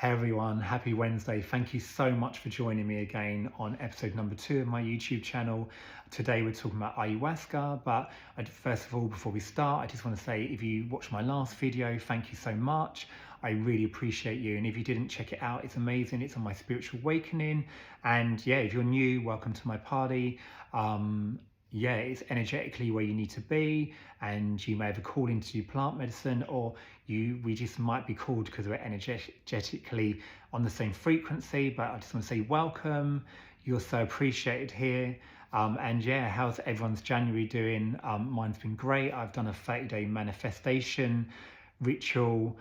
Hey everyone, happy Wednesday. Thank you so much for joining me again on episode number 2 of my YouTube channel. Today we're talking about ayahuasca, but first of all, before we start, I just want to say if you watched my last video, thank you so much. I really appreciate you. And if you didn't check it out, it's amazing. It's on my spiritual awakening. And yeah, if you're new, welcome to my party. Yeah, it's energetically where you need to be, and you may have a calling to do plant medicine, or we just might be called because we're energetically on the same frequency. But I just want to say welcome. You're so appreciated here. And yeah, how's everyone's January doing? Mine's been great. I've done a 30-day manifestation ritual,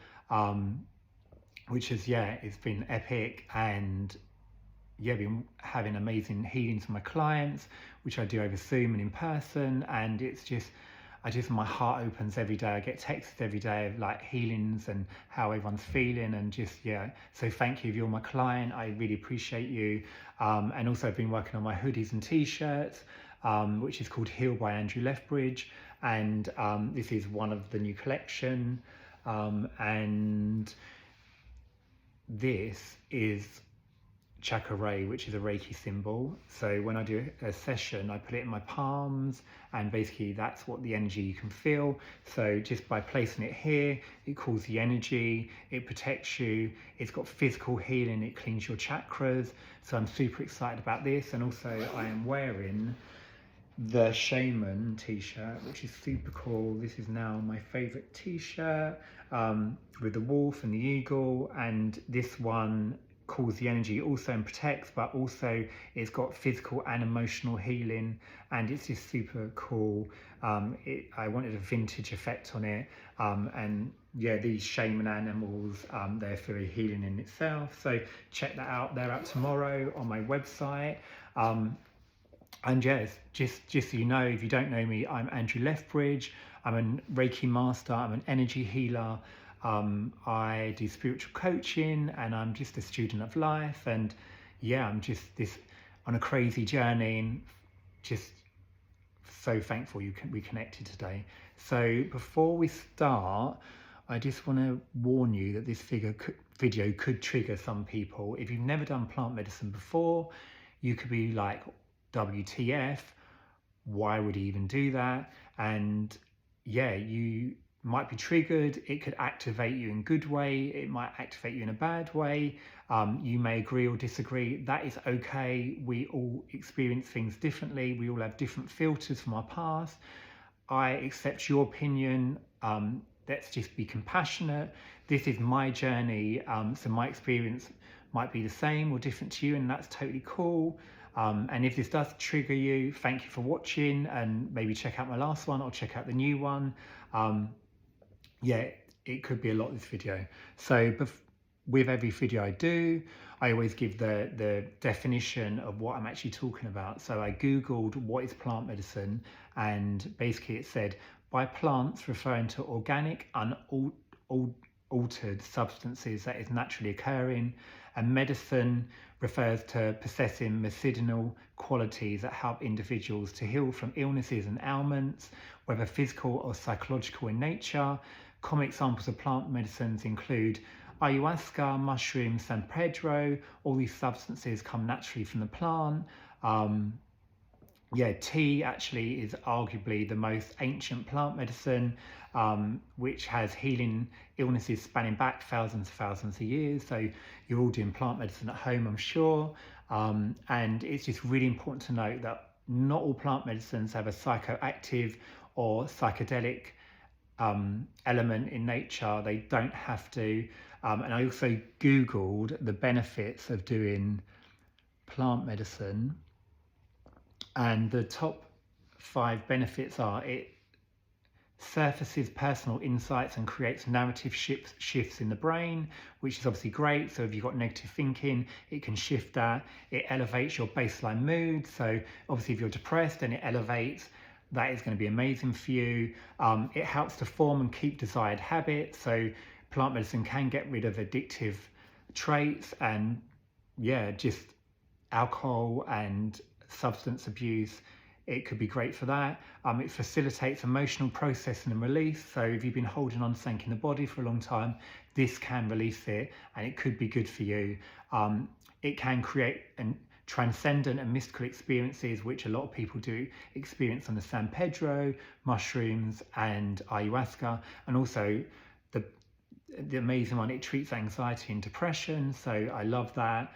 which is, yeah, it's been epic. And yeah, been having amazing healings for my clients, which I do over Zoom and in person. And it's just, my heart opens every day. I get texts every day of like healings and how everyone's feeling, and just, yeah. So thank you if you're my client. I really appreciate you. And also I've been working on my hoodies and t-shirts, which is called Heal by Andrew Lethbridge. And this is one of the new collection. And this is chakra, which is a Reiki symbol. So when I do a session, I put it in my palms, and basically that's what the energy you can feel. So just by placing it here, it cools the energy, it protects you, it's got physical healing, it cleans your chakras. So I'm super excited about this. And also I am wearing the Shaman t-shirt, which is super cool. This is now my favorite t-shirt, with the wolf and the eagle. And this one cools the energy also and protects, but also it's got physical and emotional healing, and it's just super cool. I wanted a vintage effect on it, and yeah, these shaman animals, they're very healing in itself. So check that out. They're out tomorrow on my website. And yes, just so you know, if you don't know me, I'm Andrew Lethbridge. I'm a Reiki master, I'm an energy healer. I do spiritual coaching, and I'm just a student of life. And yeah, I'm just on a crazy journey, and just so thankful we connected today. So before we start, I just want to warn you that this video could trigger some people. If you've never done plant medicine before, you could be like, WTF, why would he even do that? And yeah, you might be triggered. It could activate you in a good way, it might activate you in a bad way. You may agree or disagree. That is okay. We all experience things differently. We all have different filters from our past. I accept your opinion. Let's just be compassionate. This is my journey, so my experience might be the same or different to you, and that's totally cool. And if this does trigger you, thank you for watching, and maybe check out my last one or check out the new one. Yeah, it could be a lot, this video. So with every video I do, I always give the definition of what I'm actually talking about. So I Googled what is plant medicine, and basically it said, by plants referring to organic, unaltered substances that is naturally occurring, and medicine refers to possessing medicinal qualities that help individuals to heal from illnesses and ailments, whether physical or psychological in nature. Common examples of plant medicines include ayahuasca, mushrooms, San Pedro. All these substances come naturally from the plant. Yeah, tea actually is arguably the most ancient plant medicine, which has healing illnesses spanning back thousands of years. So you're all doing plant medicine at home, I'm sure. And it's just really important to note that not all plant medicines have a psychoactive or psychedelic element in nature. They don't have to. And I also Googled the benefits of doing plant medicine. And the top 5 benefits are: it surfaces personal insights and creates narrative shifts in the brain, which is obviously great. So if you've got negative thinking, it can shift that. It elevates your baseline mood. So obviously if you're depressed and it elevates, that is going to be amazing for you. It helps to form and keep desired habits. So plant medicine can get rid of addictive traits, and yeah, just alcohol and substance abuse. it could be great for that. It facilitates emotional processing and release. So if you've been holding on to something in the body for a long time, this can release it, and it could be good for you. It can create transcendent and mystical experiences, which a lot of people do experience on the San Pedro, mushrooms, and ayahuasca. And also the amazing one, it treats anxiety and depression. So I love that.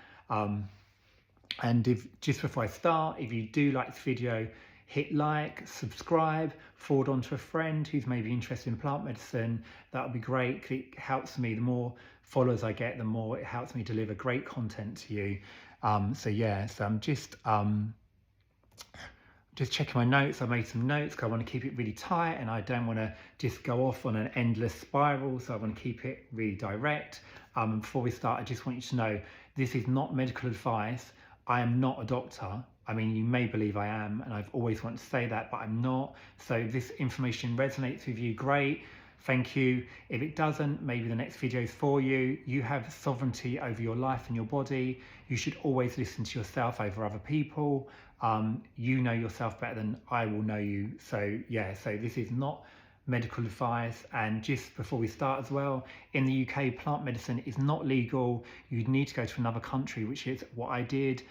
And just before I start, if you do like this video, hit like, subscribe, forward on to a friend who's maybe interested in plant medicine. That would be great, because it helps me. The more followers I get, the more it helps me deliver great content to you. So I'm just checking my notes. I made some notes because I want to keep it really tight, and I don't want to just go off on an endless spiral. So I want to keep it really direct. And before we start, I just want you to know this is not medical advice. I am not a doctor. I mean, you may believe I am, and I've always wanted to say that, but I'm not. So if this information resonates with you, great. Thank you. If it doesn't, maybe the next video is for you. You have sovereignty over your life and your body. You should always listen to yourself over other people. You know yourself better than I will know you. So so this is not medical advice. And just before we start as well, in the UK, plant medicine is not legal. You'd need to go to another country, which is what I did,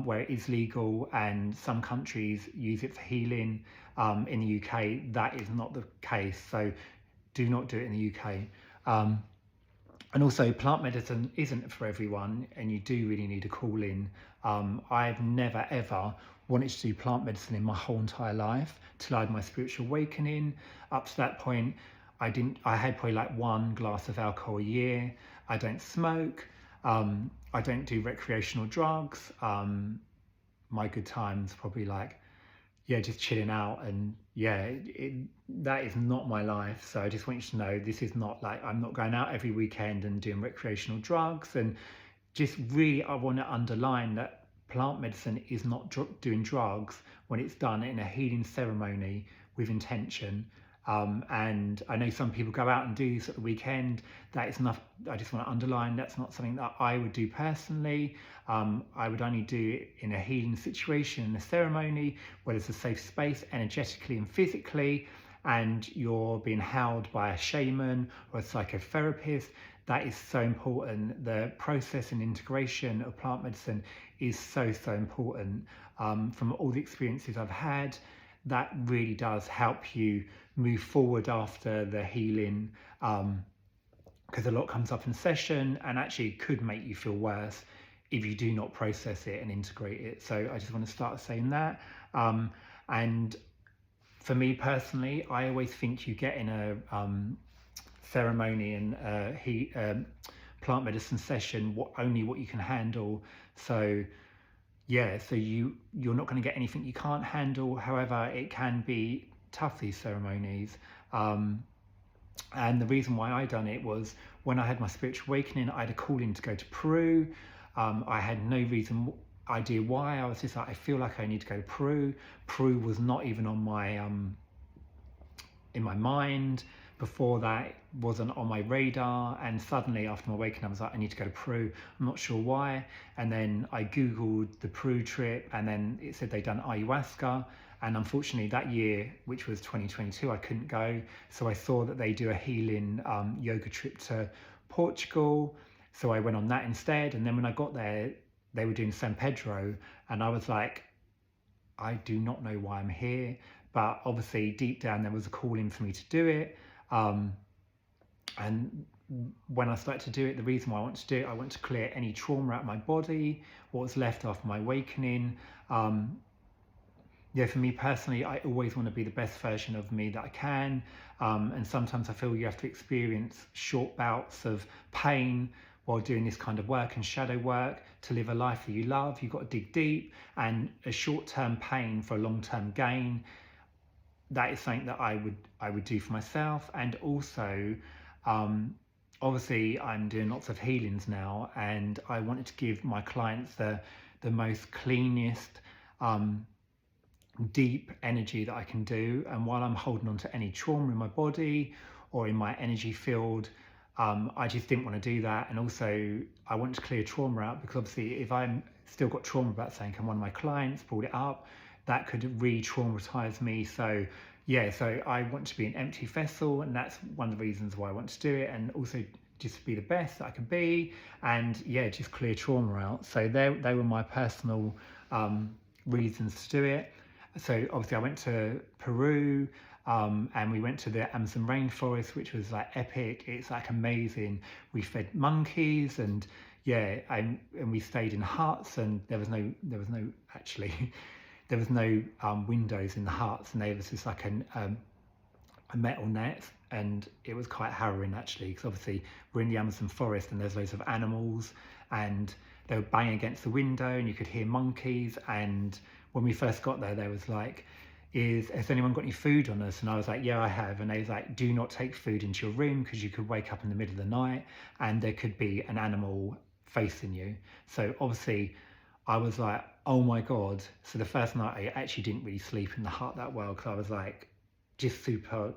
where it is legal, and some countries use it for healing. In the UK, that is not the case. So do not do it in the UK. And also, plant medicine isn't for everyone, and you do really need a call in. I've never ever wanted to do plant medicine in my whole entire life till I had my spiritual awakening. Up to that point, I had probably like 1 glass of alcohol a year. I don't smoke. I don't do recreational drugs. My good times probably like, just chilling out, and that is not my life. So I just want you to know, this is not like, I'm not going out every weekend and doing recreational drugs. And just really, I want to underline that plant medicine is not doing drugs when it's done in a healing ceremony with intention. And I know some people go out and do this at the weekend. That is not, I just want to underline, that's not something that I would do personally. I would only do it in a healing situation, in a ceremony where there's a safe space energetically and physically, and you're being held by a shaman or a psychotherapist. That is so important. The process and integration of plant medicine is so important. From all the experiences I've had, that really does help you move forward after the healing, because a lot comes up in session and actually could make you feel worse if you do not process it and integrate it. So I just want to start saying that. And for me personally, I always think you get in a ceremony and plant medicine session only what you can handle. So so you're not going to get anything you can't handle. However, it can be tough, these ceremonies. And the reason why I done it was when I had my spiritual awakening, I had a calling to go to Peru. I had no idea why. I was just like, I feel like I need to go to Peru. Peru was not even on my in my mind. Before that, it wasn't on my radar, and suddenly after my awakening, I was like, I need to go to Peru. I'm not sure why. And then I googled the Peru trip, and then it said they'd done ayahuasca. And unfortunately that year, which was 2022, I couldn't go. So I saw that they do a healing yoga trip to Portugal. So I went on that instead. And then when I got there, they were doing San Pedro. And I was like, I do not know why I'm here. But obviously deep down, there was a calling for me to do it. And when I started to do it, the reason why I want to do it, I want to clear any trauma out of my body, what was left after my awakening. For me personally, I always want to be the best version of me that I can. And sometimes I feel you have to experience short bouts of pain while doing this kind of work and shadow work to live a life that you love. You've got to dig deep, and a short-term pain for a long-term gain. That is something that I would do for myself. And also, obviously I'm doing lots of healings now, and I wanted to give my clients the most cleanest, deep energy that I can do. And while I'm holding on to any trauma in my body or in my energy field, I just didn't want to do that. And also I want to clear trauma out, because obviously if I'm still got trauma about something and one of my clients brought it up, that could re-traumatize me. So yeah, so I want to be an empty vessel, and that's one of the reasons why I want to do it, and also just be the best that I can be, and yeah, just clear trauma out. So they were my personal reasons to do it. So obviously I went to Peru, and we went to the Amazon rainforest, which was like epic. It's like amazing. We fed monkeys, and yeah, and we stayed in huts, and there was no actually there was no windows in the huts, and there was just like a metal net, and it was quite harrowing actually, because obviously we're in the Amazon forest and there's loads of animals, and they would bang against the window and you could hear monkeys. And when we first got there, there was like, has anyone got any food on us? And I was like, yeah, I have. And they was like, do not take food into your room, because you could wake up in the middle of the night and there could be an animal facing you. So obviously I was like, oh my God. So the first night I actually didn't really sleep in the hut that well, because I was like just super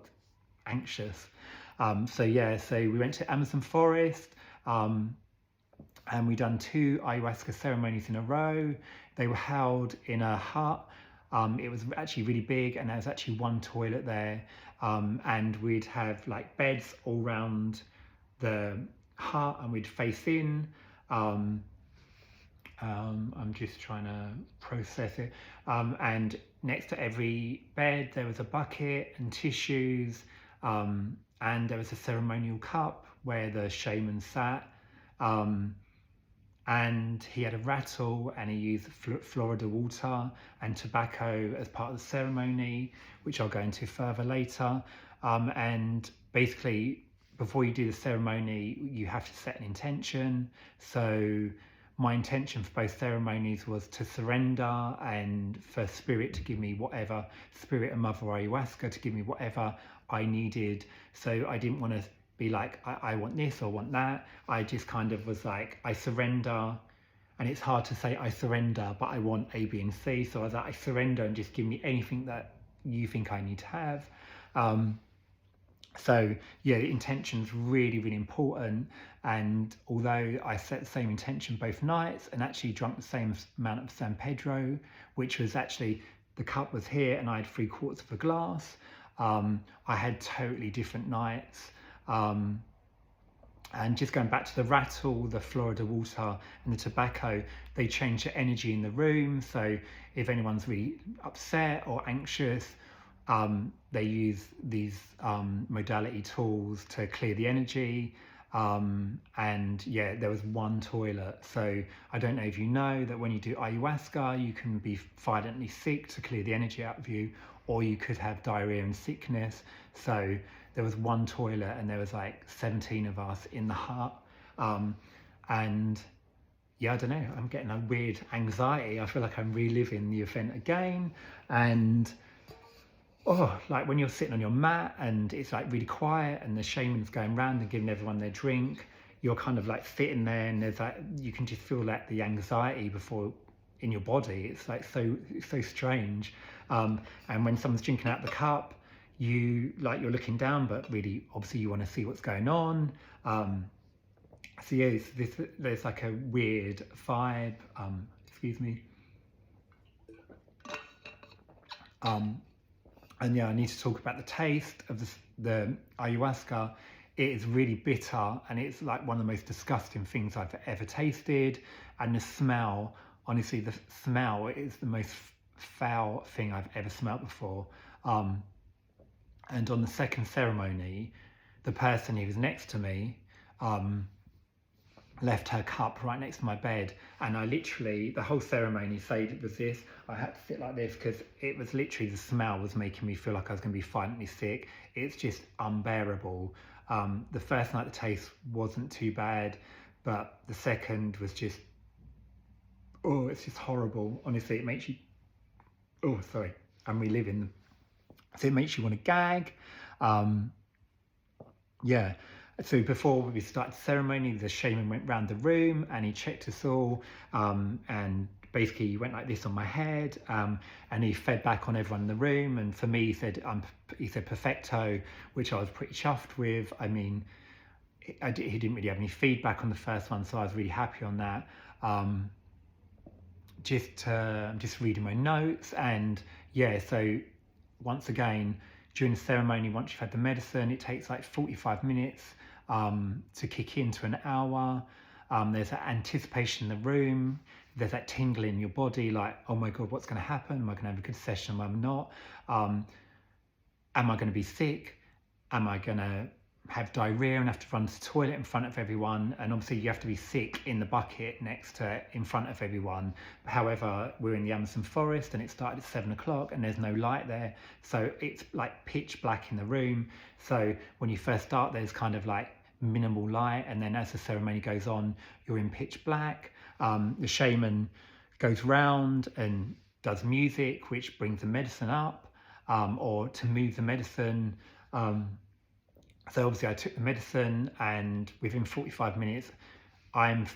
anxious. So yeah, so we went to Amazon forest, and we done 2 ayahuasca ceremonies in a row. They were held in a hut. It was actually really big, and there was actually 1 toilet there, and we'd have like beds all round the hut, and we'd face in. I'm just trying to process it. And next to every bed there was a bucket and tissues, and there was a ceremonial cup where the shaman sat, and he had a rattle, and he used Florida water and tobacco as part of the ceremony, which I'll go into further later. And basically, before you do the ceremony, you have to set an intention. So my intention for both ceremonies was to surrender, and for spirit to give me whatever, spirit and mother ayahuasca to give me whatever I needed. So I didn't want to be like, I want this or want that. I just kind of was like, I surrender. And it's hard to say I surrender, but I want A, B, and C. So I was like, I surrender, and just give me anything that you think I need to have. So yeah, the intention's really, really important. And although I set the same intention both nights and actually drank the same amount of San Pedro, which was actually, the cup was here and I had 3/4 of a glass, I had totally different nights. And just going back to the rattle, the Florida water and the tobacco, they change the energy in the room. So if anyone's really upset or anxious, they use these modality tools to clear the energy. And yeah, there was 1 toilet. So I don't know if you know that when you do ayahuasca, you can be violently sick to clear the energy out of you, or you could have diarrhea and sickness. So there was 1 toilet, and there was like 17 of us in the hut. And yeah, I don't know, I'm getting a weird anxiety. I feel like I'm reliving the event again. And oh, like when you're sitting on your mat and it's like really quiet and the shaman's going around and giving everyone their drink, you're kind of like sitting there, and there's like, you can just feel like the anxiety before in your body. It's like so strange. And when someone's drinking out the cup, you're looking down, but really obviously you want to see what's going on. So yeah, there's like a weird vibe. Excuse me. And yeah, I need to talk about the taste of the ayahuasca. It is really bitter, and it's like one of the most disgusting things I've ever tasted. And the smell, honestly, the smell is the most foul thing I've ever smelled before. And on the second ceremony, the person who was next to me left her cup right next to my bed, and I literally, the whole ceremony said it was this, I had to sit like this, because it was literally, the smell was making me feel like I was going to be violently sick. It's just unbearable. The first night the taste wasn't too bad, but the second was just, oh, it's just horrible. Honestly, it makes you, oh, sorry, I'm reliving. So it makes you want to gag. Yeah. So before we started the ceremony, the shaman went round the room and he checked us all, and basically he went like this on my head, and he fed back on everyone in the room. And for me, he said perfecto, which I was pretty chuffed with. I mean, he didn't really have any feedback on the first one, so I was really happy on that. just reading my notes. And yeah, so once again, during the ceremony, once you've had the medicine, it takes like 45 minutes to kick into an hour. There's that anticipation in the room. There's that tingle in your body, like, oh my God, what's going to happen? Am I going to have a good session? Am I not? Am I going to be sick? Am I going to have diarrhea and have to run to the toilet in front of everyone? And obviously you have to be sick in the bucket in front of everyone. However, we're in the Amazon forest and it started at 7 o'clock and there's no light there. So it's like pitch black in the room. So when you first start, there's kind of like minimal light. And then as the ceremony goes on, you're in pitch black. The shaman goes round and does music, which brings the medicine up, or to move the medicine. So obviously I took the medicine, and within 45 minutes, I've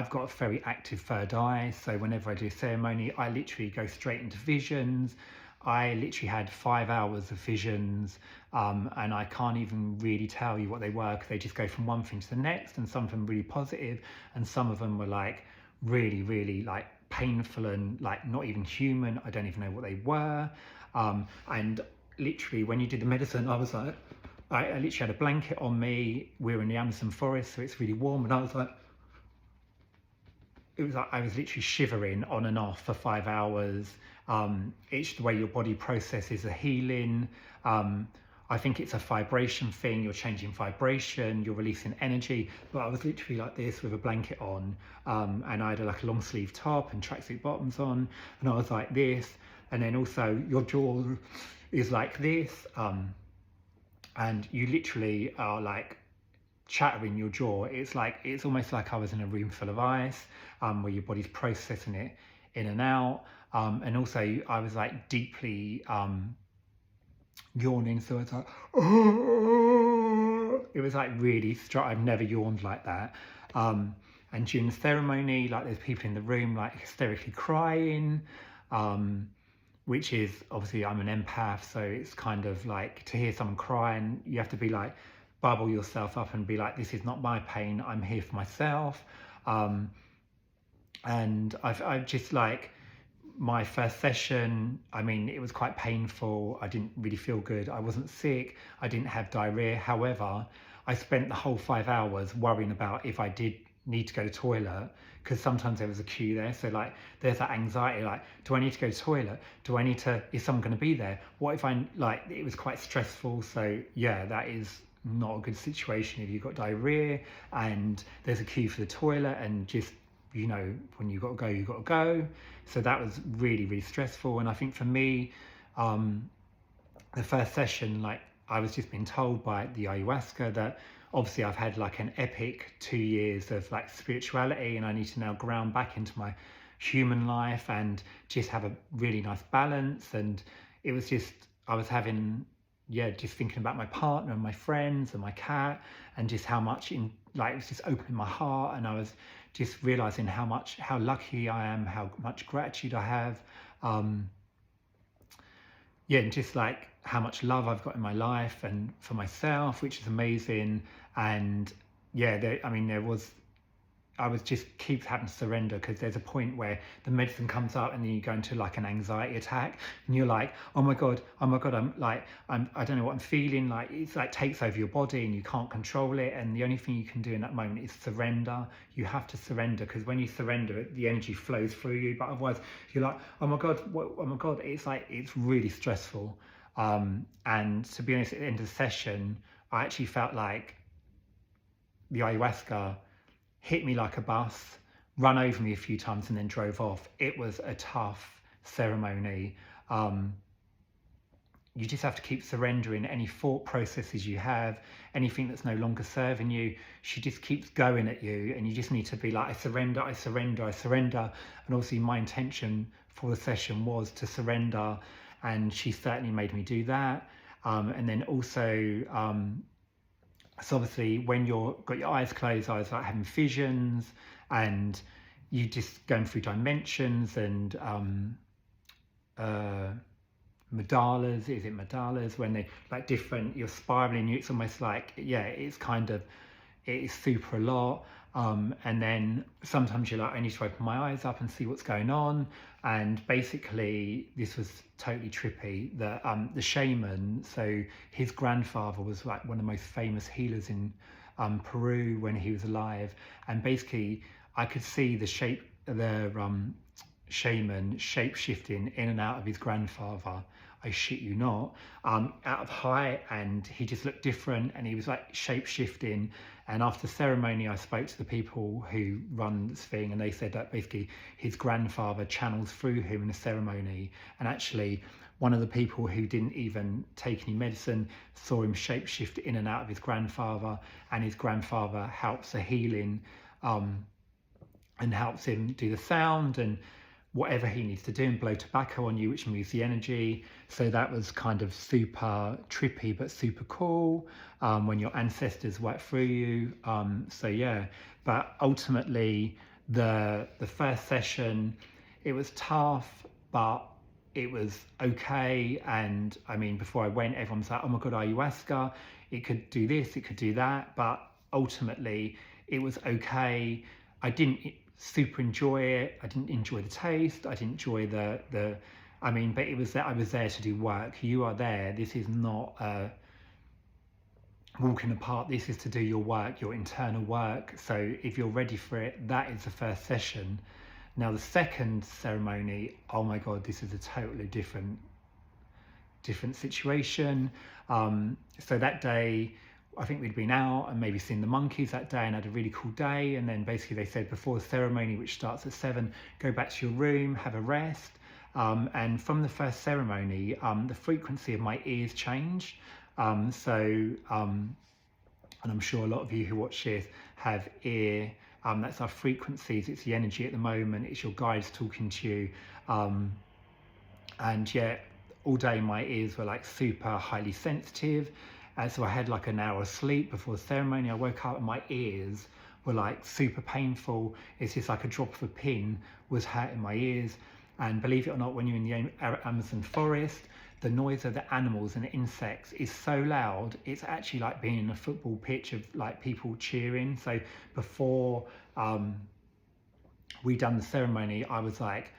got a very active third eye. So whenever I do a ceremony, I literally go straight into visions. I literally had 5 hours of visions, and I can't even really tell you what they were, because they just go from one thing to the next, and some of them really positive, and some of them were like really, really like painful and like not even human. I don't even know what they were. And literally when you did the medicine, I was like, I literally had a blanket on me. We're in the Amazon forest, so it's really warm, and I was like, it was like I was literally shivering on and off for 5 hours. It's the way your body processes the healing. I think it's a vibration thing. You're changing vibration, you're releasing energy. But I was literally like this with a blanket on, and I had like a long sleeve top and tracksuit bottoms on, and I was like this. And then also your jaw is like this, and you literally are like chattering your jaw. It's almost like I was in a room full of ice, where your body's processing it in and out. And also I was like deeply yawning, so it's like, oh! It was like really strong. I've never yawned like that. And during the ceremony, like there's people in the room like hysterically crying, which is obviously, I'm an empath, so it's kind of like to hear someone crying, you have to be like, bubble yourself up and be like, this is not my pain, I'm here for myself. And I've just like, my first session, I mean, it was quite painful. I didn't really feel good. I wasn't sick. I didn't have diarrhea. However, I spent the whole 5 hours worrying about if I did need to go to the toilet, because sometimes there was a queue there. So like, there's that anxiety, like, do I need to go to the toilet? Do I need to, is someone going to be there? What if I, like, it was quite stressful. So yeah, that is not a good situation if you've got diarrhea and there's a queue for the toilet, and just, you know, when you got to go, you got to go. So that was really, really stressful. And I think for me, the first session, like, I was just being told by the ayahuasca that obviously I've had like an epic 2 years of like spirituality, and I need to now ground back into my human life and just have a really nice balance. And it was just, I was having, yeah, just thinking about my partner and my friends and my cat, and just how much it was just opening my heart. And I was just realizing how lucky I am, how much gratitude I have. Yeah, and just like how much love I've got in my life and for myself, which is amazing. And yeah, I was just keep having to surrender, because there's a point where the medicine comes up and then you go into like an anxiety attack, and you're like, oh my god, I don't know what I'm feeling. Like, it's like takes over your body and you can't control it. And the only thing you can do in that moment is surrender. You have to surrender, because when you surrender, the energy flows through you. But otherwise you're like, oh my god, oh my god. It's like, it's really stressful. And to be honest, at the end of the session, I actually felt like the ayahuasca hit me like a bus, run over me a few times, and then drove off. It was a tough ceremony. You just have to keep surrendering any thought processes you have, anything that's no longer serving you. She just keeps going at you, and you just need to be like, I surrender, I surrender, I surrender. And obviously my intention for the session was to surrender, and she certainly made me do that. And then also, so obviously when you've got your eyes closed, I was like having visions, and you just going through dimensions and mandalas. Is it mandalas? When they like different, you're spiraling, it's almost like, yeah, it's kind of, it is super a lot. And then sometimes you're like, I need to open my eyes up and see what's going on. And basically, this was totally trippy. The shaman, so his grandfather was like one of the most famous healers in Peru when he was alive. And basically, I could see the shaman shape shifting in and out of his grandfather. I shit you not, out of height, and he just looked different, and he was like shape shifting. And after the ceremony, I spoke to the people who run this thing, and they said that basically his grandfather channels through him in the ceremony. And actually, one of the people who didn't even take any medicine saw him shape shift in and out of his grandfather, and his grandfather helps the healing, and helps him do the sound and whatever he needs to do, and blow tobacco on you, which moves the energy. So that was kind of super trippy but super cool, when your ancestors work through you. So yeah, but ultimately the first session, it was tough, but it was okay. And I mean, before I went, everyone was like, oh my god, ayahuasca, it could do this, it could do that, but ultimately it was okay. I didn't super enjoy it. I didn't enjoy the taste. I didn't enjoy I mean, but it was that I was there to do work. You are there. This is not a walk in the park. This is to do your work, your internal work. So if you're ready for it, that is the first session. Now the second ceremony, oh my god, this is a totally different situation. So that day, I think we'd been out and maybe seen the monkeys that day and had a really cool day. And then basically they said before the ceremony, which starts at 7, go back to your room, have a rest. And from the first ceremony, the frequency of my ears changed. And I'm sure a lot of you who watch this have ear. That's our frequencies. It's the energy at the moment. It's your guides talking to you. And yeah, all day my ears were like super highly sensitive. So I had like an hour of sleep before the ceremony. I woke up and my ears were like super painful. It's just like a drop of a pin was hurting my ears. And believe it or not, when you're in the Amazon forest, the noise of the animals and the insects is so loud, it's actually like being in a football pitch of like people cheering. So before we done the ceremony, I was like,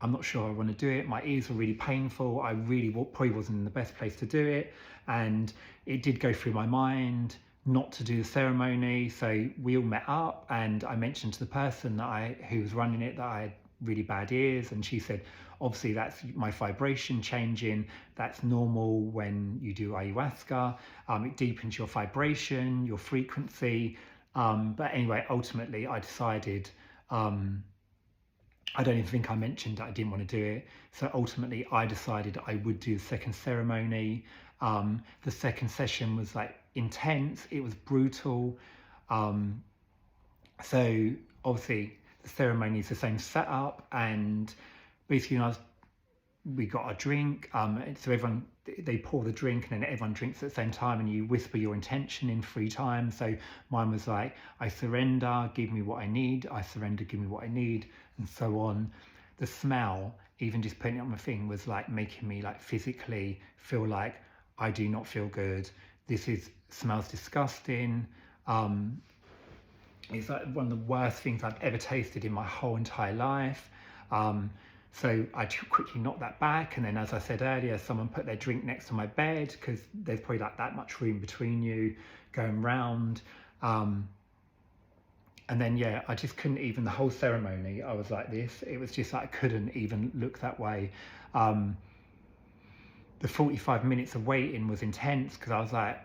I'm not sure I want to do it. My ears were really painful. I really probably wasn't in the best place to do it. And it did go through my mind not to do the ceremony. So we all met up and I mentioned to the person who was running it that I had really bad ears. And she said, obviously that's my vibration changing. That's normal when you do ayahuasca. It deepens your vibration, your frequency. But anyway, ultimately I decided, I don't even think I mentioned that I didn't want to do it. So ultimately I decided I would do the second ceremony. The second session was like intense. It was brutal. So obviously the ceremony is the same setup, and basically we got a drink. So everyone, they pour the drink and then everyone drinks at the same time and you whisper your intention in 3 times. So mine was like, I surrender, give me what I need. I surrender, give me what I need, and so on. The smell, even just putting it on my thing, was like making me like physically feel like I do not feel good. Smells disgusting. It's like one of the worst things I've ever tasted in my whole entire life. So I quickly knocked that back, and then, as I said earlier, someone put their drink next to my bed because there's probably like that much room between you going round. And then yeah, I just couldn't even, the whole ceremony, I was like this. It was just like I couldn't even look that way. The 45 minutes of waiting was intense because I was like,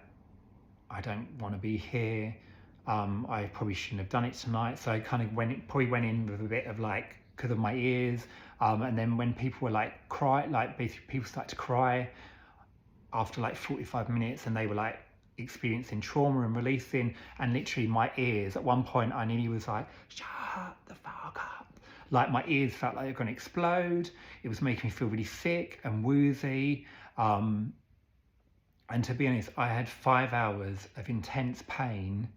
I don't want to be here. I probably shouldn't have done it tonight. So I kind of probably went in with a bit of like, because of my ears. And then when people were like basically people started to cry after like 45 minutes, and they were like experiencing trauma and releasing, and literally my ears, at one point I nearly was like, shut the fuck up. Like my ears felt like they were going to explode. It was making me feel really sick and woozy. And to be honest, I had 5 hours of intense pain,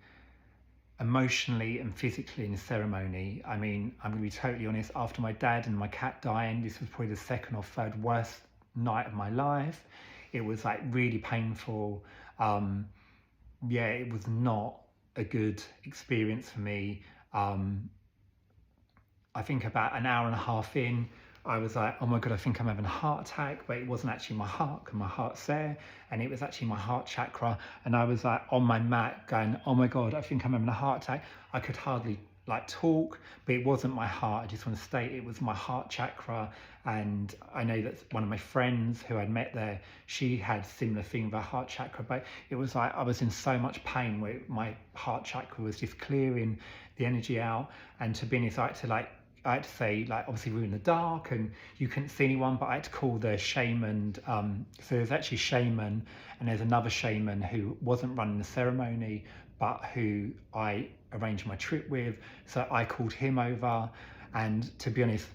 emotionally and physically, in the ceremony. I mean, I'm going to be totally honest, after my dad and my cat dying, this was probably the 2nd or 3rd worst night of my life. It was like really painful. Yeah, it was not a good experience for me. I think about an hour and a half in, I was like, oh my God, I think I'm having a heart attack, but it wasn't actually my heart, because my heart's there, and it was actually my heart chakra. And I was like on my mat going, oh my God, I think I'm having a heart attack. I could hardly like talk, but it wasn't my heart. I just want to state it was my heart chakra. And I know that one of my friends who I'd met there, she had similar thing with her heart chakra, but it was like I was in so much pain where my heart chakra was just clearing the energy out. And to be honest, I had to say, like, obviously we were in the dark and you couldn't see anyone, but I had to call the shaman. So there's actually a shaman, and there's another shaman who wasn't running the ceremony, but who I arranged my trip with. So I called him over, and to be honest,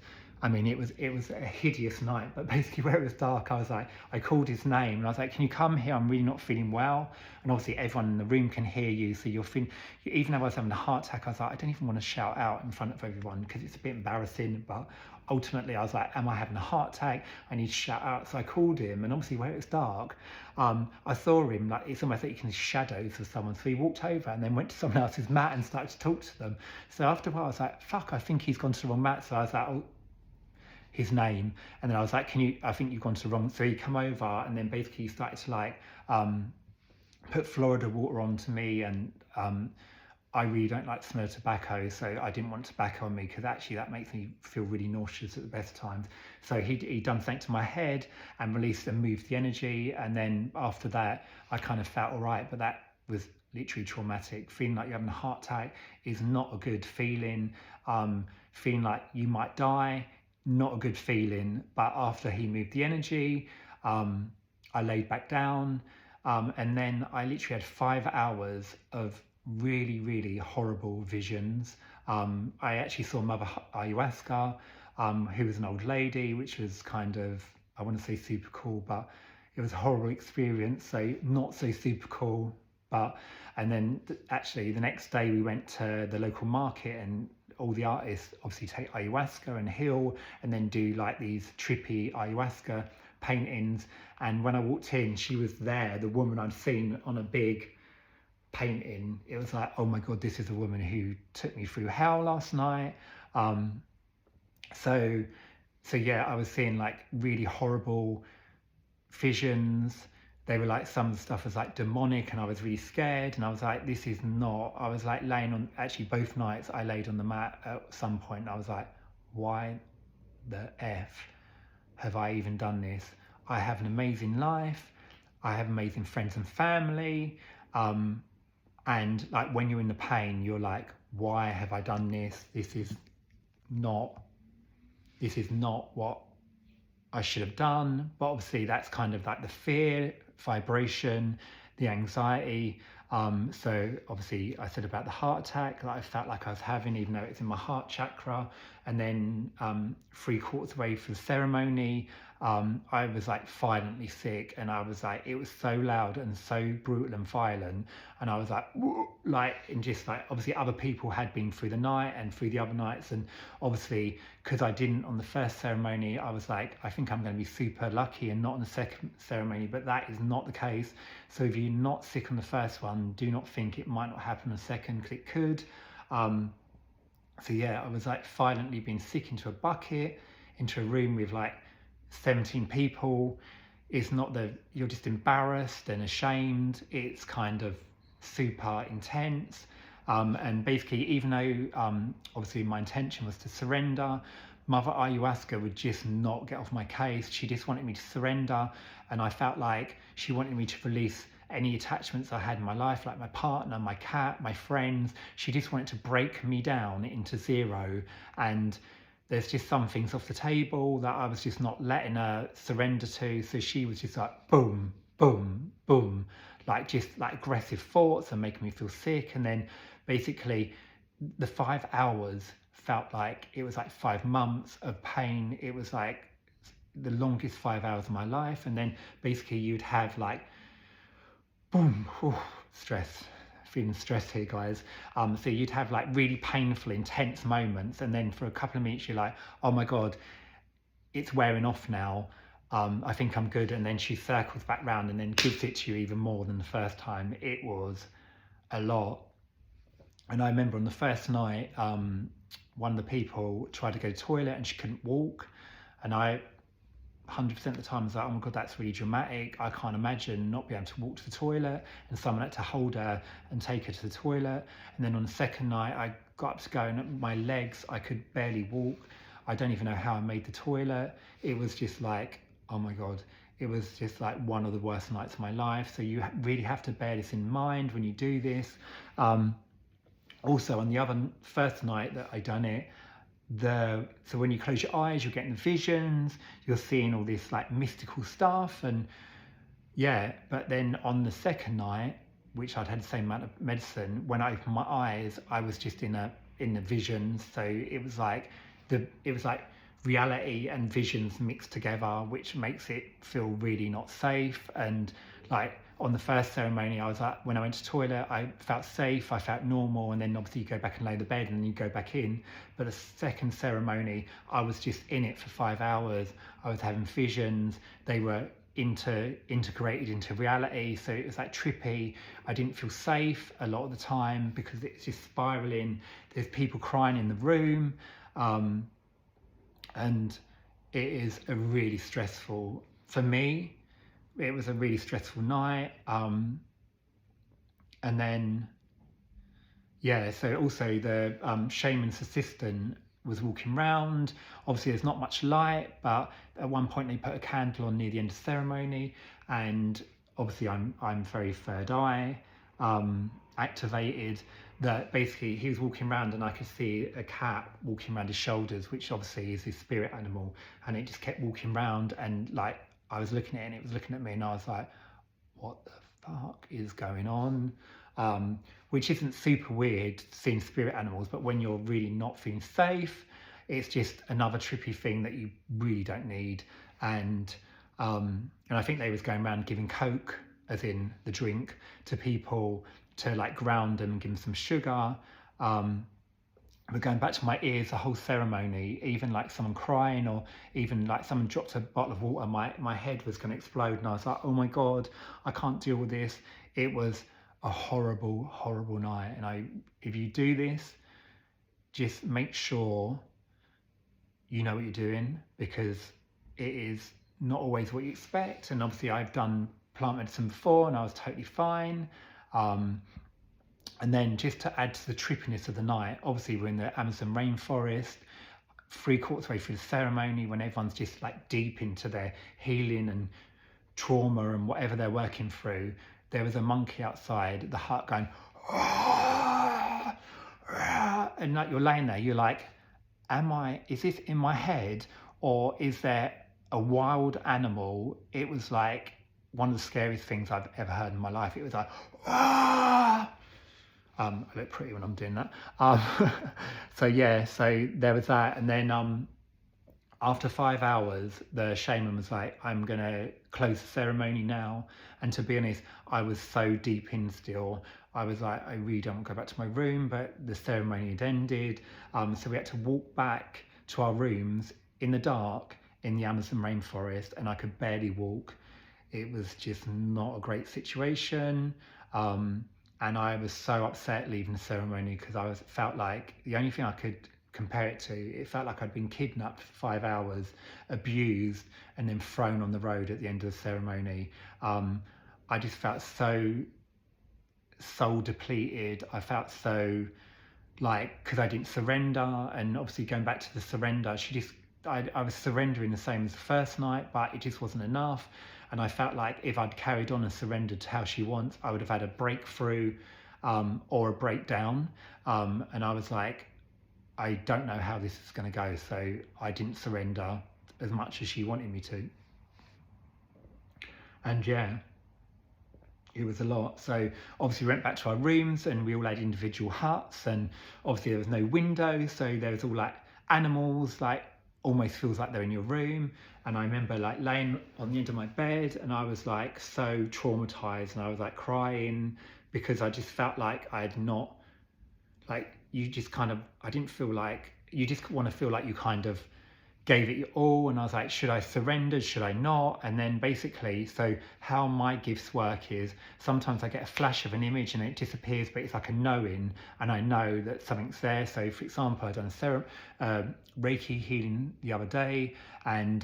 I mean, it was a hideous night, but basically where it was dark, I called his name and I was like, can you come here? I'm really not feeling well. And obviously everyone in the room can hear you. So you're feeling, even though I was having a heart attack, I was like, I don't even want to shout out in front of everyone because it's a bit embarrassing. But ultimately I was like, am I having a heart attack? I need to shout out. So I called him, and obviously where it was dark, I saw him, like, it's almost like you can see shadows of someone. So he walked over and then went to someone else's mat and started to talk to them. So after a while I was like, fuck, I think he's gone to the wrong mat. So I was like, oh, his name, and then I was like, I think you've gone to the wrong. So he come over, and then basically he started to like put Florida water onto me, and I really don't like the smell of tobacco, so I didn't want tobacco on me, because actually that makes me feel really nauseous at the best times. So he done something to my head and released and moved the energy, and then after that I kind of felt all right. But that was literally traumatic. Feeling like you're having a heart attack is not a good feeling. Feeling like you might die, not a good feeling. But after he moved the energy, I laid back down, and then I literally had 5 hours of really, really horrible visions. I actually saw Mother Ayahuasca, who was an old lady, which was kind of, I want to say super cool, but it was a horrible experience, so not so super cool. But and then actually the next day we went to the local market, and all the artists obviously take ayahuasca and heal, and then do like these trippy ayahuasca paintings. And when I walked in, she was there, the woman I'd seen on a big painting. It was like, oh my God, this is a woman who took me through hell last night. So yeah, I was seeing like really horrible visions. They were like, some of the stuff was like demonic, and I was really scared, and I was like, this is not, I was like laying on, actually both nights I laid on the mat at some point, and I was like, why the F have I even done this? I have an amazing life, I have amazing friends and family, and like when you're in the pain, you're like, why have I done this? This is not what I should have done. But obviously that's kind of like the fear, vibration, the anxiety. So obviously I said about the heart attack that I felt like I was having, even though it's in my heart chakra. And then 3/4 way through the ceremony, I was like violently sick, and I was like, it was so loud and so brutal and violent, and I was like, and just like, obviously other people had been through the night and through the other nights, and obviously because I didn't on the first ceremony, I was like, I think I'm going to be super lucky and not on the second ceremony, but that is not the case. So if you're not sick on the first one, do not think it might not happen on the second, because it could. So yeah, I was like violently being sick into a bucket, into a room with like 17 people. It's not that you're just embarrassed and ashamed, it's kind of super intense. And basically, even though obviously my intention was to surrender, Mother Ayahuasca would just not get off my case. She just wanted me to surrender, and I felt like she wanted me to release any attachments I had in my life, like my partner, my cat, my friends. She just wanted to break me down into zero. And there's just some things off the table that I was just not letting her surrender to. So she was just like, boom, boom, boom, like just like aggressive thoughts and making me feel sick. And then basically the 5 hours felt like it was like 5 months of pain. It was like the longest 5 hours of my life. And then basically you'd have like, boom, stress, feeling stressed here, guys. So you'd have like really painful, intense moments, and then for a couple of minutes you're like, oh my God, it's wearing off now. I think I'm good. And then she circles back round and then gives it to you even more than the first time. It was a lot. And I remember on the first night, one of the people tried to go to the toilet and she couldn't walk. And I 100% of the time I was like, oh my God, that's really dramatic. I can't imagine not being able to walk to the toilet, and someone had to hold her and take her to the toilet. And then on the second night, I got up to go and my legs, I could barely walk. I don't even know how I made the toilet. It was just like, oh my God, it was just like one of the worst nights of my life. So you really have to bear this in mind when you do this. Also on the first night that I done it, so when you close your eyes, you're getting visions, you're seeing all this like mystical stuff, and yeah. But then on the second night, which I'd had the same amount of medicine, when I opened my eyes, I was just in the visions. So it was like reality and visions mixed together, which makes it feel really not safe. And like on the first ceremony, I was like, when I went to the toilet, I felt safe, I felt normal, and then obviously you go back and lay the bed and then you go back in. But the second ceremony, I was just in it for 5 hours. I was having visions. They were integrated into reality, so it was like trippy. I didn't feel safe a lot of the time because it's just spiraling. There's people crying in the room, and it is a really stressful, for me, it was a really stressful night. And then, yeah, so also the shaman's assistant was walking around. Obviously there's not much light, but at one point they put a candle on near the end of the ceremony, and obviously I'm very third eye activated, that basically he was walking around and I could see a cat walking around his shoulders, which obviously is his spirit animal, and it just kept walking around, and like I was looking at it and it was looking at me, and I was like, what the fuck is going on? Which isn't super weird seeing spirit animals, but when you're really not feeling safe, it's just another trippy thing that you really don't need. And I think they was going around giving Coke, as in the drink, to people to like ground them and give them some sugar. But going back to my ears, the whole ceremony, even like someone crying or even like someone dropped a bottle of water, my head was going to explode, and I was like, oh my God, I can't deal with this. It was a horrible, horrible night. And if you do this, just make sure you know what you're doing, because it is not always what you expect. And obviously I've done plant medicine before and I was totally fine. And then just to add to the trippiness of the night, obviously we're in the Amazon rainforest, 3/4 way through the ceremony, when everyone's just like deep into their healing and trauma and whatever they're working through. There was a monkey outside the hut going, "Rah, rah," and like you're laying there, you're like, is this in my head, or is there a wild animal? It was like one of the scariest things I've ever heard in my life. It was like, "Rah." I look pretty when I'm doing that. So yeah, so there was that. And then after 5 hours, the shaman was like, I'm gonna close the ceremony now. And to be honest, I was so deep in still. I was like, I really don't want to go back to my room, but the ceremony had ended. So we had to walk back to our rooms in the dark in the Amazon rainforest, and I could barely walk. It was just not a great situation. And I was so upset leaving the ceremony, because felt like the only thing I could compare it to, it felt like I'd been kidnapped for 5 hours, abused, and then thrown on the road at the end of the ceremony. I just felt so soul depleted. I felt so like, because I didn't surrender, and obviously going back to the surrender, I was surrendering the same as the first night, but it just wasn't enough. And I felt like if I'd carried on and surrendered to how she wants, I would have had a breakthrough or a breakdown. And I was like, I don't know how this is going to go. So I didn't surrender as much as she wanted me to. And yeah, it was a lot. So obviously we went back to our rooms and we all had individual huts, and obviously there was no window. So there was all like animals, like almost feels like they're in your room. And I remember like laying on the end of my bed, and I was like so traumatized, and I was like crying, because I just felt like I had not, like, you just kind of, I didn't feel like, you just want to feel like you kind of gave it all, and I was like, should I surrender, should I not? And then basically, so how my gifts work is sometimes I get a flash of an image and it disappears, but it's like a knowing, and I know that something's there. So for example, I done a Reiki healing the other day, and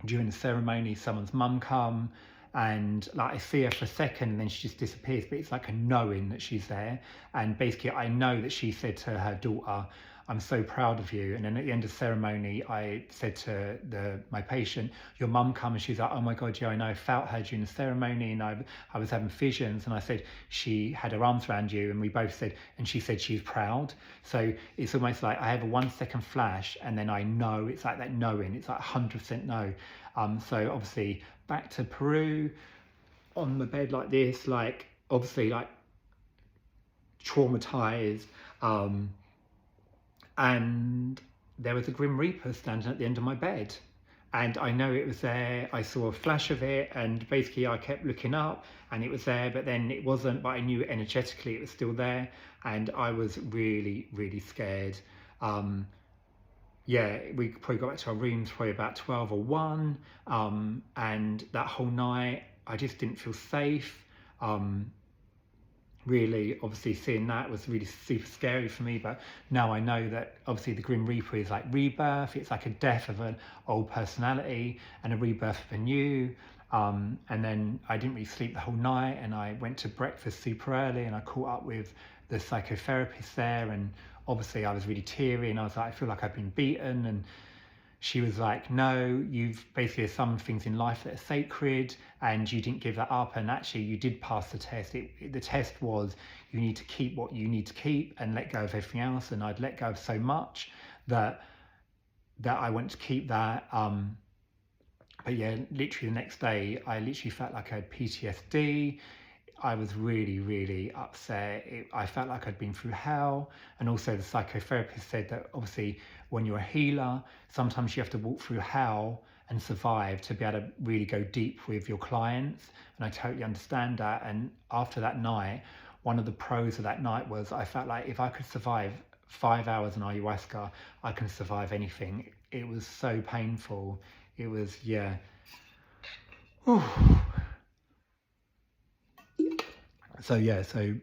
during the ceremony someone's mum come, and like I see her for a second and then she just disappears, but it's like a knowing that she's there. And basically I know that she said to her daughter, I'm so proud of you. And then at the end of the ceremony I said to my patient, your mum come, and she's like, oh my god, yeah, I know, I felt her during the ceremony, and I was having visions. And I said, she had her arms around you, and we both said, and she said she's proud. So it's almost like I have a 1 second flash and then I know, it's like that knowing, it's like 100% no. So obviously back to Peru, on the bed like this, like obviously like traumatized, and there was a Grim Reaper standing at the end of my bed, and I know it was there. I saw a flash of it, and basically I kept looking up and it was there, but then it wasn't, but I knew energetically it was still there, and I was really, really scared. Yeah, we probably got back to our rooms probably about 12 or 1, and that whole night I just didn't feel safe. Really, obviously seeing that was really super scary for me, but now I know that obviously the Grim Reaper is like rebirth. It's like a death of an old personality and a rebirth of a new. And then I didn't really sleep the whole night, and I went to breakfast super early, and I caught up with the psychotherapist there, and obviously I was really teary, and I was like, I feel like I've been beaten. And she was like, no, you've basically, there's some things in life that are sacred and you didn't give that up, and actually you did pass the test. The test was you need to keep what you need to keep and let go of everything else, and I'd let go of so much that I want to keep that. But yeah, literally the next day I literally felt like I had PTSD. I was really, really upset. I felt like I'd been through hell. And also the psychotherapist said that obviously when you're a healer, sometimes you have to walk through hell and survive to be able to really go deep with your clients. And I totally understand that. And after that night, one of the pros of that night was I felt like if I could survive 5 hours in ayahuasca, I can survive anything. It was so painful. It was, yeah. Whew. So yeah, so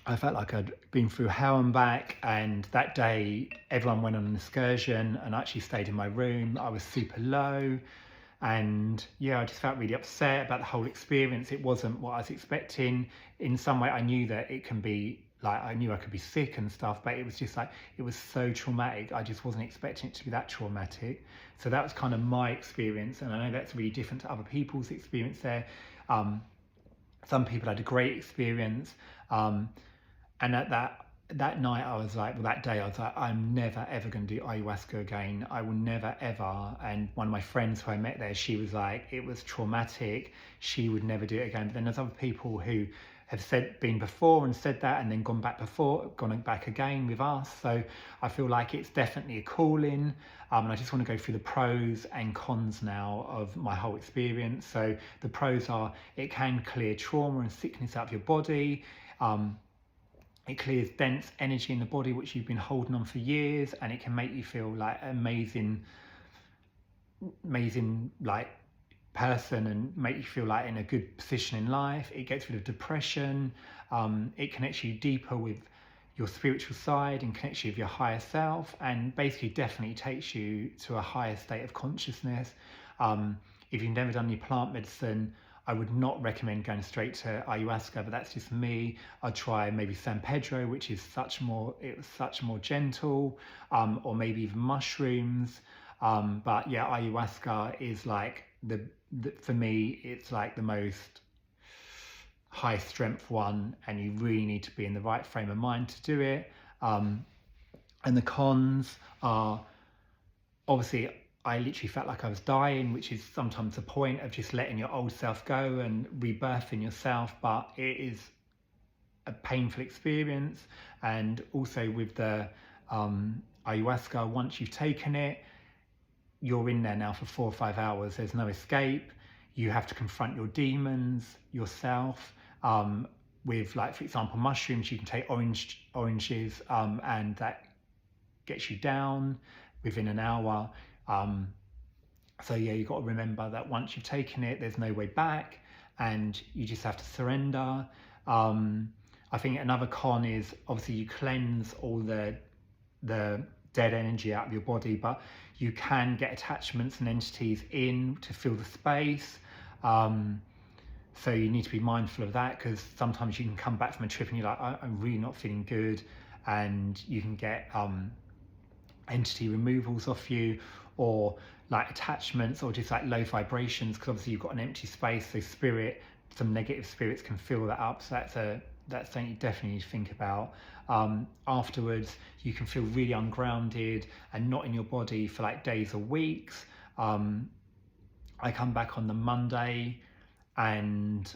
I felt like I'd been through hell and back, and that day everyone went on an excursion and I actually stayed in my room. I was super low, and yeah, I just felt really upset about the whole experience. It wasn't what I was expecting. In some way I knew that it can be like, I knew I could be sick and stuff, but it was just like, it was so traumatic. I just wasn't expecting it to be that traumatic. So that was kind of my experience, and I know that's really different to other people's experience there. Some people had a great experience, and at that night I was like, well, that day I was like, I'm never ever going to do ayahuasca again. I will never ever. And one of my friends who I met there, she was like, it was traumatic, she would never do it again. But then there's other people who have been before and said that, and then gone back again with us. So I feel like it's definitely a calling, and I just want to go through the pros and cons now of my whole experience. So the pros are, it can clear trauma and sickness out of your body. It clears dense energy in the body which you've been holding on for years, and it can make you feel like amazing like person, and make you feel like in a good position in life. It gets rid of depression. It connects you deeper with your spiritual side and connects you with your higher self, and basically definitely takes you to a higher state of consciousness. If you've never done any plant medicine, I would not recommend going straight to ayahuasca, but that's just me. I'd try maybe San Pedro, which is such more gentle, or maybe even mushrooms. But yeah, ayahuasca is like for me, it's like the most high strength one, and you really need to be in the right frame of mind to do it. And the cons are, obviously, I literally felt like I was dying, which is sometimes the point of just letting your old self go and rebirthing yourself, but it is a painful experience. And also with the ayahuasca, once you've taken it, you're in there now for 4 or 5 hours. There's no escape. You have to confront your demons yourself. With, like, for example, mushrooms, you can take oranges, and that gets you down. within an hour. So yeah, you've got to remember that once you've taken it, there's no way back, and you just have to surrender. I think another con is obviously you cleanse all the dead energy out of your body, but you can get attachments and entities in to fill the space. So you need to be mindful of that, because sometimes you can come back from a trip and you're like, I'm really not feeling good, and you can get entity removals off you, or like attachments, or just like low vibrations, because obviously you've got an empty space, so some negative spirits can fill that up. So that's something you definitely need to think about. Afterwards, you can feel really ungrounded and not in your body for like days or weeks. I come back on the Monday, and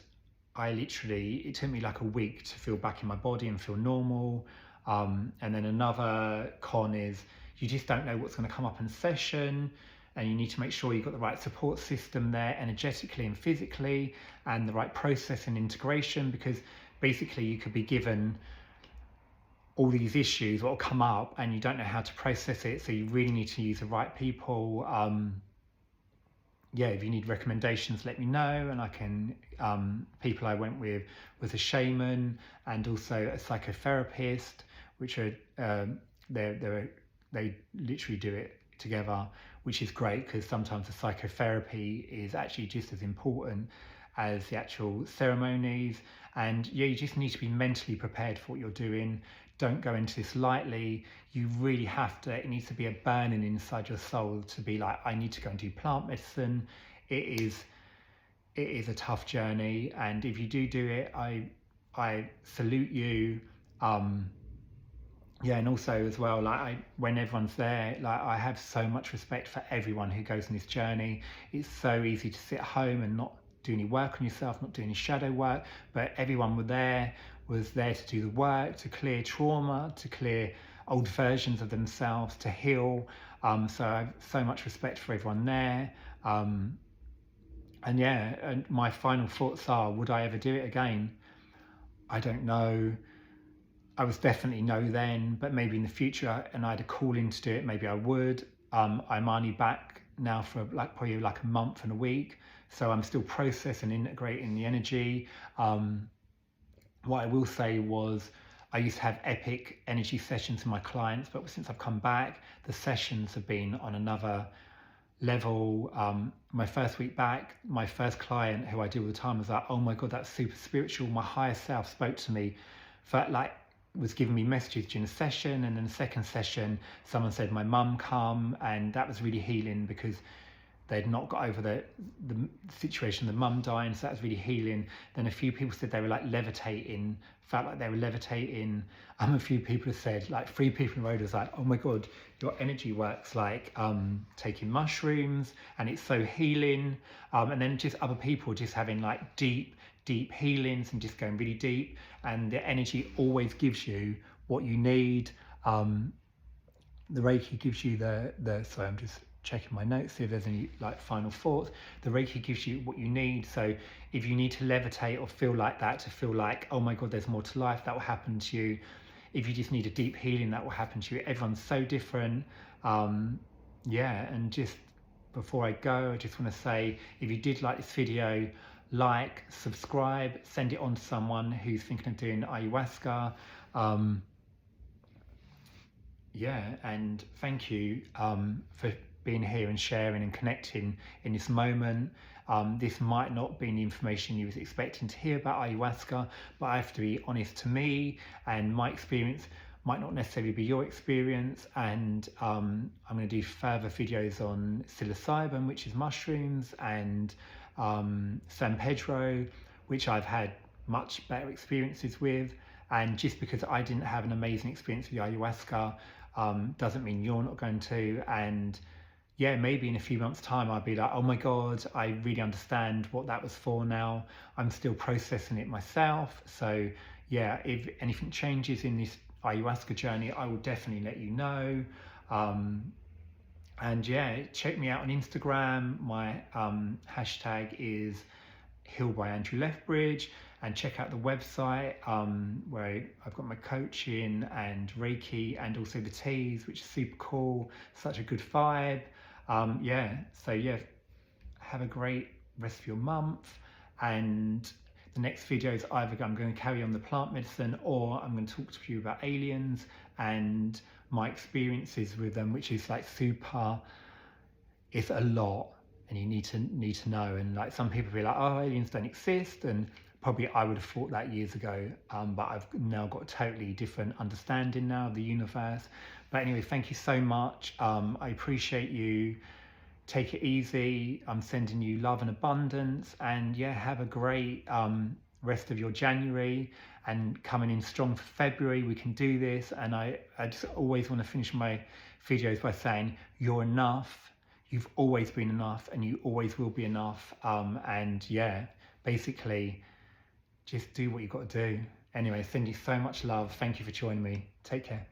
it took me like a week to feel back in my body and feel normal. And then another con is you just don't know what's going to come up in session, and you need to make sure you've got the right support system there, energetically and physically, and the right process and integration, because basically you could be given all these issues that will come up and you don't know how to process it. So you really need to use the right people. Yeah, if you need recommendations, let me know, and I can. People I went with was a shaman and also a psychotherapist, which are they literally do it together, which is great, because sometimes the psychotherapy is actually just as important as the actual ceremonies. And yeah, you just need to be mentally prepared for what you're doing. Don't go into this lightly. You really have to, it needs to be a burning inside your soul to be like, I need to go and do plant medicine. It is a tough journey, and if you do it, I salute you. Yeah, and also as well, like when everyone's there, like I have so much respect for everyone who goes on this journey. It's so easy to sit at home and not do any work on yourself, not do any shadow work, but everyone was there to do the work, to clear trauma, to clear old versions of themselves, to heal. So I have so much respect for everyone there. And yeah, and my final thoughts are, would I ever do it again? I don't know. I was definitely no then, but maybe in the future, and I had a calling to do it, maybe I would. I'm only back now for probably like a month and a week, so I'm still processing and integrating the energy. What I will say was, I used to have epic energy sessions with my clients, but since I've come back, the sessions have been on another level. My first week back, my first client, who I do all the time, was like, oh my God, that's super spiritual. My higher self spoke to me, felt like was giving me messages during the session. And then the second session, someone said my mum come, and that was really healing, because they'd not got over the situation of the mum dying, so that was really healing. Then a few people said they were like levitating, felt like they were levitating. A few people have said, like 3 people in the road was like, oh my God, your energy works like taking mushrooms, and it's so healing. And then just other people just having like deep healings and just going really deep, and the energy always gives you what you need. The Reiki gives you sorry, I'm just checking my notes, see if there's any like final thoughts. The Reiki gives you what you need. So if you need to levitate or feel like that, to feel like, oh my God, there's more to life, that will happen to you. If you just need a deep healing, that will happen to you. Everyone's so different. Yeah, and just before I go, I just want to say, if you did like this video, like, subscribe, send it on to someone who's thinking of doing ayahuasca. Yeah, and thank you for being here and sharing and connecting in this moment. This might not be the information you was expecting to hear about ayahuasca, but I have to be honest, to me, and my experience might not necessarily be your experience. And I'm going to do further videos on psilocybin, which is mushrooms, and San Pedro, which I've had much better experiences with. And just because I didn't have an amazing experience with ayahuasca doesn't mean you're not going to. And yeah, maybe in a few months' time, I'll be like, oh my God, I really understand what that was for now. I'm still processing it myself. So yeah, if anything changes in this ayahuasca journey, I will definitely let you know. And yeah, check me out on Instagram. My hashtag is Heal by Andrew Lethbridge. and check out the website where I've got my coaching and Reiki and also the teas, which is super cool, such a good vibe. Have a great rest of your month, and the next video is either I'm going to carry on the plant medicine, or I'm going to talk to you about aliens and my experiences with them, which is like super, it's a lot, and you need to know. And like some people be like, oh, aliens don't exist, and probably I would have thought that years ago, but I've now got a totally different understanding now of the universe. But anyway, thank you so much. I appreciate you. Take it easy. I'm sending you love and abundance, and yeah, have a great rest of your January, and coming in strong for February. We can do this. And I just always want to finish my videos by saying you're enough. You've always been enough, and you always will be enough. And yeah, basically just do what you've got to do. Anyway, send you so much love. Thank you for joining me. Take care.